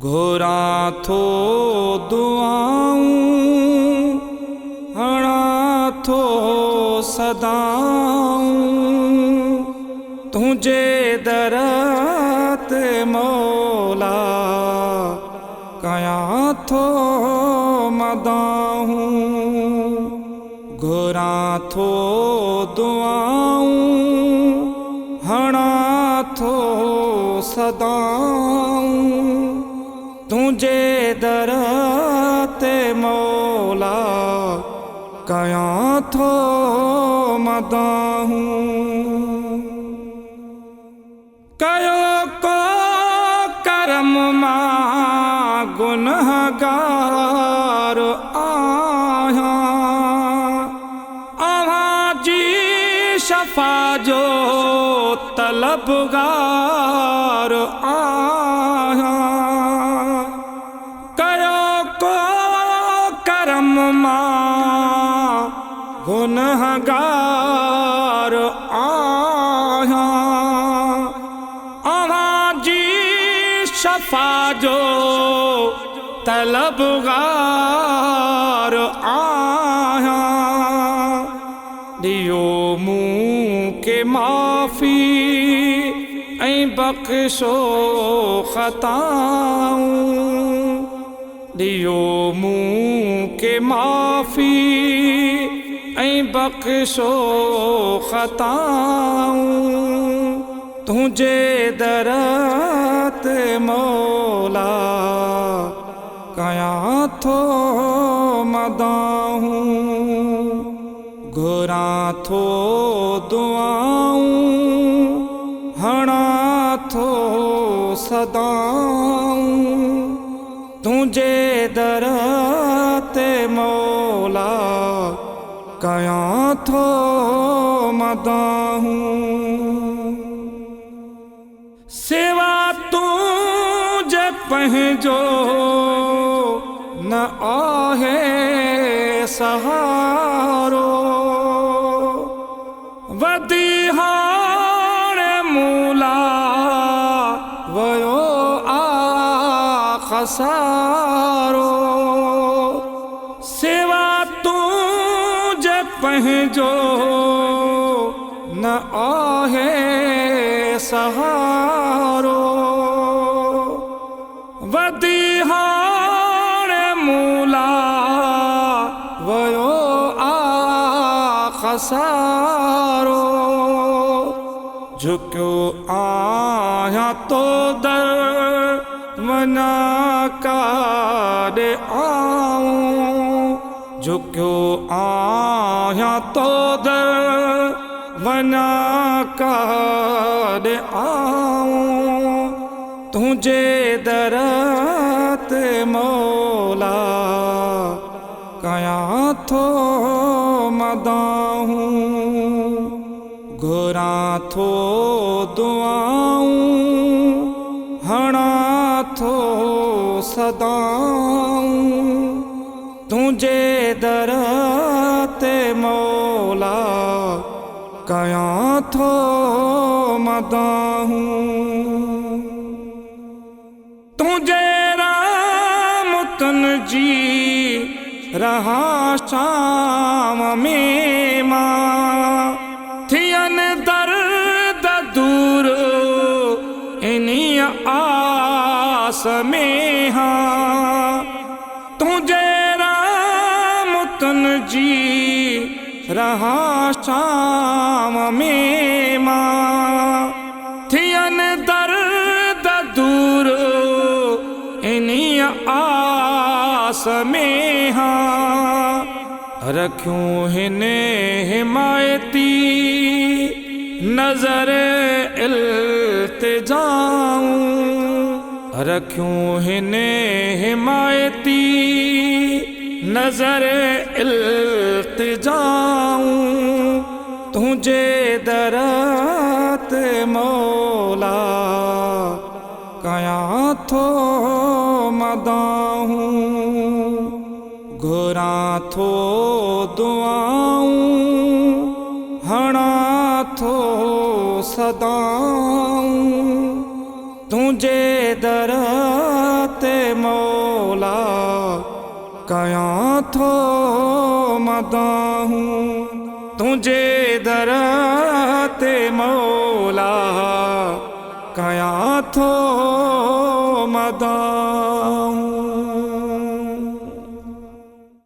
घोरां थो दुआऊं हणां थो सदाऊं तुझे दर ते मौला कयां थो मदाहूं। घोरां थो दुआऊं हणां थो सदाऊं तुझे दर ते मौला कयां थो मदाहूं। कयो को करम मां गुनहगार आहियां अव्हां जी शफ़ा जो तलबगार आहियां। कयो को करम मां गुनहगार आहियां अव्हां जी शफ़ा जो तलबगार आहियां। दियो मूं के माफ़ी ऐं बख़्शो ख़ताऊं। दियो मूं के माफ़ी ऐं बख़्शो ख़ताऊं तुझे दर ते मौला कयां थो मदाहूं। घोरां थो दुआऊं हणां थो सदाऊं तुझे दर ते मौला कयां थो मदाहूं। सिवा तुझे पंहिंजो न आहे सहारो वधी हाणे मूला वयो आ खसारो। सिवा तुझे पंहिंजो न आहे सहारो वधी हाणे मूला वयो आ खसारो। झुकियो आहियां तो दर वञा काॾे आऊं। झुकियो आहियां तो दर वञा काॾे आऊं तुझे दर ते मौला कयां थो मदाहूं। घोरां थो दुआऊं हणां थो सदाऊं तुझे दर ते मौला कयां थो मदाहूं। तुझे रामतन जी रहां शाम में मां थियन दर्द दूर इन्ही आस में हाँ। तुझे रामतन जी रहां शाम में मां थियन दर्द दूर इन्ही आस में हाँ। रखूं हिन हिमायती नजर इल्तिजाऊं। रखूं हिन हिमायती नजर इल्तिजाऊं तुझे दर ते मौला कयां थो मदाहूं। घोरां थो दुआऊं हणां थो सदाऊं तुझे दर ते मौला कयां थो मदाहूं तुझे दर ते मौला कयां थो मदाहूं।